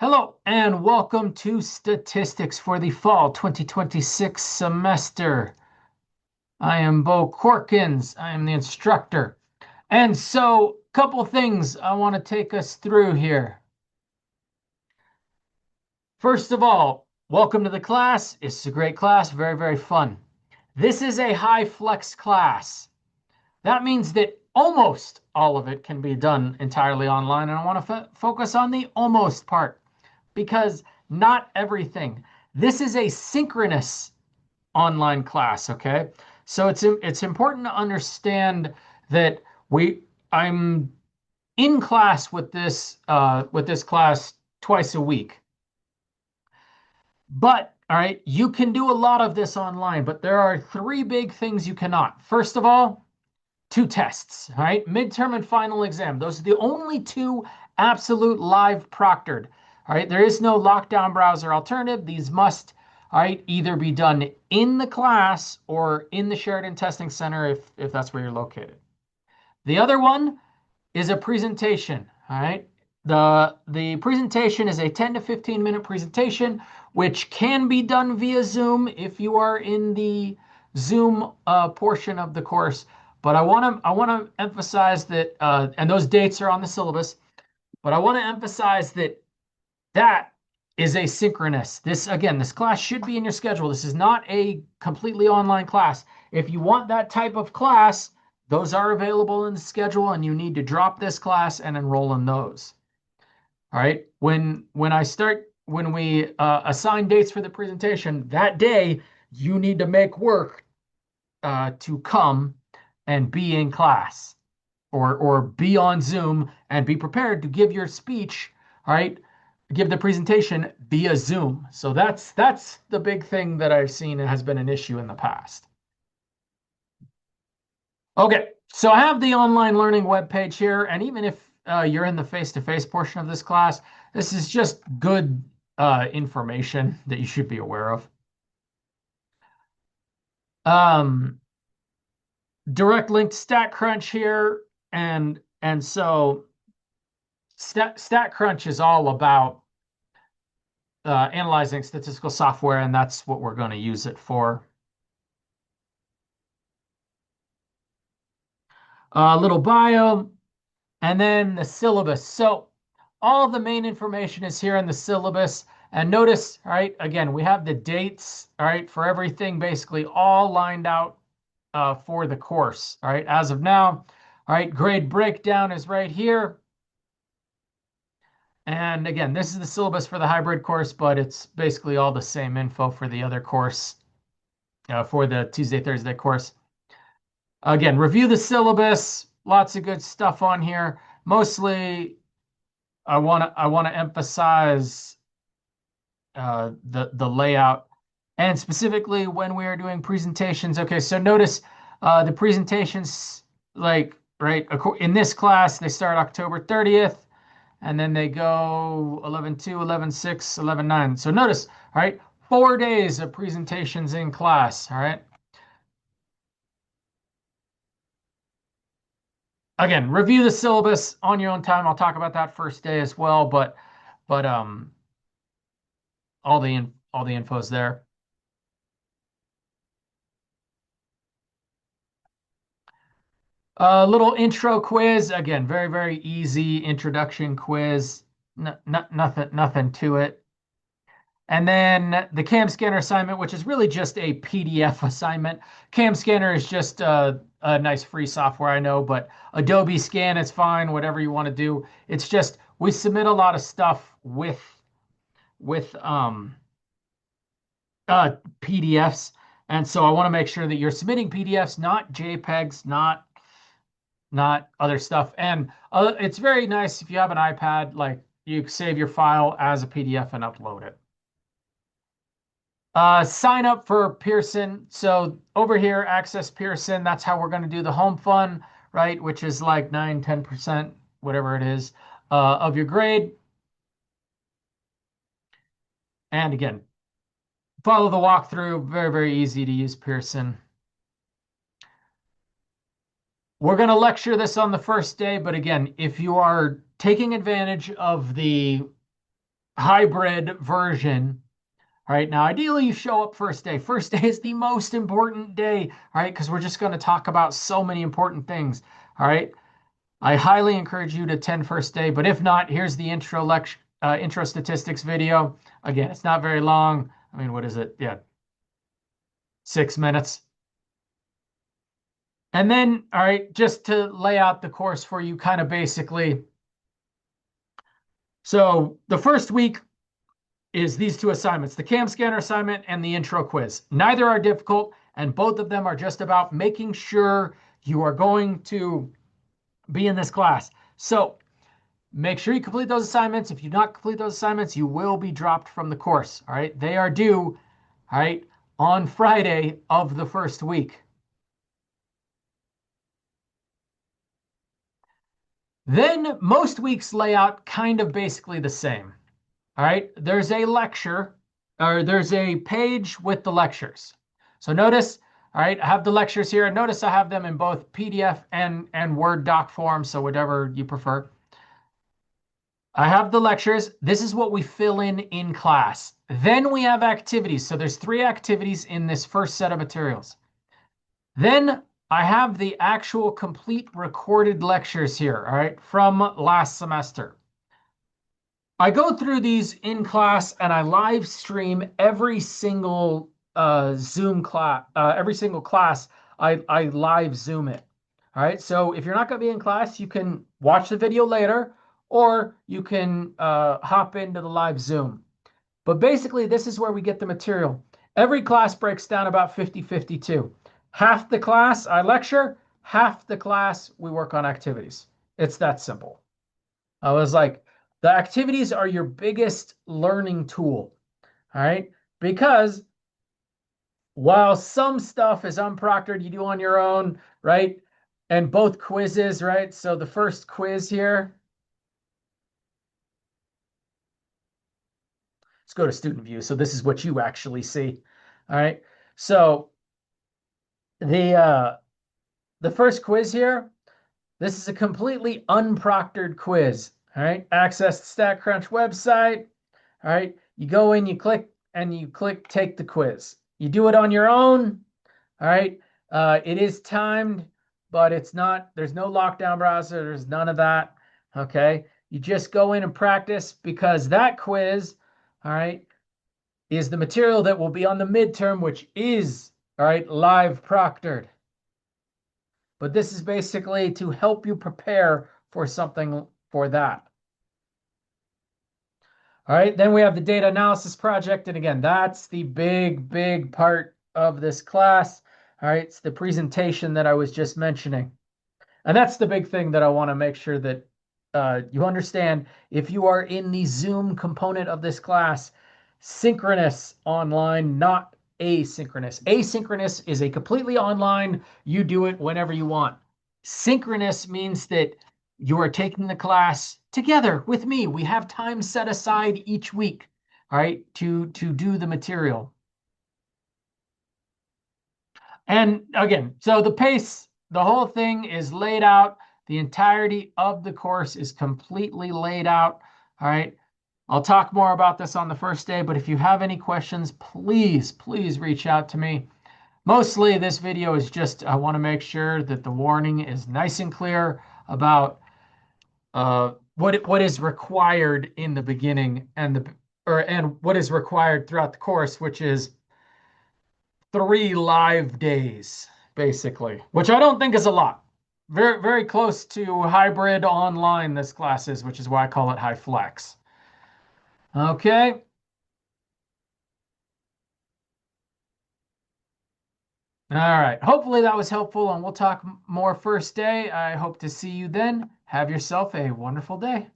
Hello and welcome to Statistics for the Fall 2026 semester. I am Bo Corkins. I am the instructor. And so, couple things I want to take us through here. First of all, welcome to the class. It's a great class, very, very fun. This is a high flex class. That means that almost all of it can be done entirely online, and I want to focus on the almost part because not everything. This is a synchronous online class, okay? So it's important to understand that I'm in class with this class twice a week. But all right, you can do a lot of this online, but there are three big things you cannot. First of all, two tests, all right? Midterm and final exam. Those are the only two absolute live proctored. All right, there is no lockdown browser alternative. These must, all right, either be done in the class or in the Sheridan Testing Center if that's where you're located. The other one is a presentation, all right? The presentation is a 10 to 15 minute presentation, which can be done via Zoom if you are in the Zoom portion of the course. But I want to emphasize that, and those dates are on the syllabus. But I want to emphasize that is asynchronous. This class should be in your schedule. This is not a completely online class. If you want that type of class, those are available in the schedule, and you need to drop this class and enroll in those. All right. When we assign dates for the presentation, that day you need to make work to come and be in class or be on Zoom and be prepared to give your speech, all right, give the presentation via Zoom. So that's the big thing that I've seen and has been an issue in the past. Okay, so I have the online learning webpage here, and even if you're in the face-to-face portion of this class, this is just good information that you should be aware of. Um, direct link to StatCrunch here, and so StatCrunch is all about analyzing statistical software, and that's what we're going to use it for. A little bio, and then the syllabus. So all the main information is here in the syllabus. And notice, all right, again, we have the dates, all right, for everything basically all lined out for the course, all right, as of now. All right, grade breakdown is right here. And again, this is the syllabus for the hybrid course, but it's basically all the same info for the other course, for the Tuesday, Thursday course. Again, review the syllabus. Lots of good stuff on here. Mostly, I want to emphasize the layout, and specifically when we are doing presentations. Okay, so notice the presentations, like right in this class, they start October 30th, and then they go 11/2, 11/6, 11/9. So notice, all right, 4 days of presentations in class. All right. Again, review the syllabus on your own time. I'll talk about that first day as well, but all the info is there. A little intro quiz. Again, very, very easy introduction quiz. Nothing to it. And then the cam scanner assignment, which is really just a PDF assignment. Cam scanner is just a nice free software, I know, but Adobe Scan is fine, whatever you want to do. It's just we submit a lot of stuff with PDFs. And so I want to make sure that you're submitting PDFs, not JPEGs, not other stuff. And it's very nice if you have an iPad, like you save your file as a PDF and upload it. Sign up for Pearson. So over here, access Pearson. That's how we're going to do the home fund, right? Which is like 9-10%, whatever it is, of your grade. And again, follow the walkthrough. Very, very easy to use Pearson. We're going to lecture this on the first day, but again, if you are taking advantage of the hybrid version. All right. Now, ideally, you show up first day. First day is the most important day. All right. Because we're just going to talk about so many important things. All right. I highly encourage you to attend first day. But if not, here's the intro lecture, intro statistics video. Again, it's not very long. I mean, what is it? Yeah, 6 minutes. And then, all right, just to lay out the course for you, kind of basically. So the first week is these two assignments, the cam scanner assignment and the intro quiz. Neither are difficult, and both of them are just about making sure you are going to be in this class. So make sure you complete those assignments. If you do not complete those assignments, you will be dropped from the course. All right. They are due, all right, on Friday of the first week. Then most weeks lay out kind of basically the same. All right. There's a lecture or there's a page with the lectures. So notice, all right, I have the lectures here. Notice I have them in both PDF and Word doc form. So whatever you prefer. I have the lectures. This is what we fill in class. Then we have activities. So there's 3 activities in this first set of materials. Then I have the actual complete recorded lectures here, all right, from last semester. I go through these in class and I live stream every single Zoom class, every single class. I live Zoom it. All right. So if you're not going to be in class, you can watch the video later or you can hop into the live Zoom. But basically, this is where we get the material. Every class breaks down about 50-52. Half the class I lecture, half the class we work on activities. It's that simple. I was like, the activities are your biggest learning tool. All right. Because while some stuff is unproctored, you do on your own, right? And both quizzes, right? So the first quiz here, let's go to student view. So this is what you actually see. All right. So the first quiz here, this is a completely unproctored quiz. All right. Access the StatCrunch website. All right. You go in, you click, and you click take the quiz. You do it on your own. All right. It is timed, but it's not, there's no lockdown browser. There's none of that. Okay. You just go in and practice because that quiz, all right, is the material that will be on the midterm, which is, all right, live proctored. But this is basically to help you prepare for something for that. All right, then we have the data analysis project. And again, that's the big part of this class. All right, it's the presentation that I was just mentioning. And that's the big thing that I want to make sure that you understand. If you are in the Zoom component of this class, synchronous online, not asynchronous. Asynchronous is a completely online, you do it whenever you want. Synchronous means that you are taking the class together with me. We have time set aside each week, all right, to do the material. And again, so the pace, the whole thing is laid out. The entirety of the course is completely laid out. All right. I'll talk more about this on the first day, but if you have any questions, please reach out to me. Mostly this video is just, I want to make sure that the warning is nice and clear about what is required in the beginning and what is required throughout the course, which is 3 live days, basically, which I don't think is a lot. Very close to hybrid online this class is, which is why I call it high flex. Okay. All right. Hopefully that was helpful, and we'll talk more first day. I hope to see you then. Have yourself a wonderful day.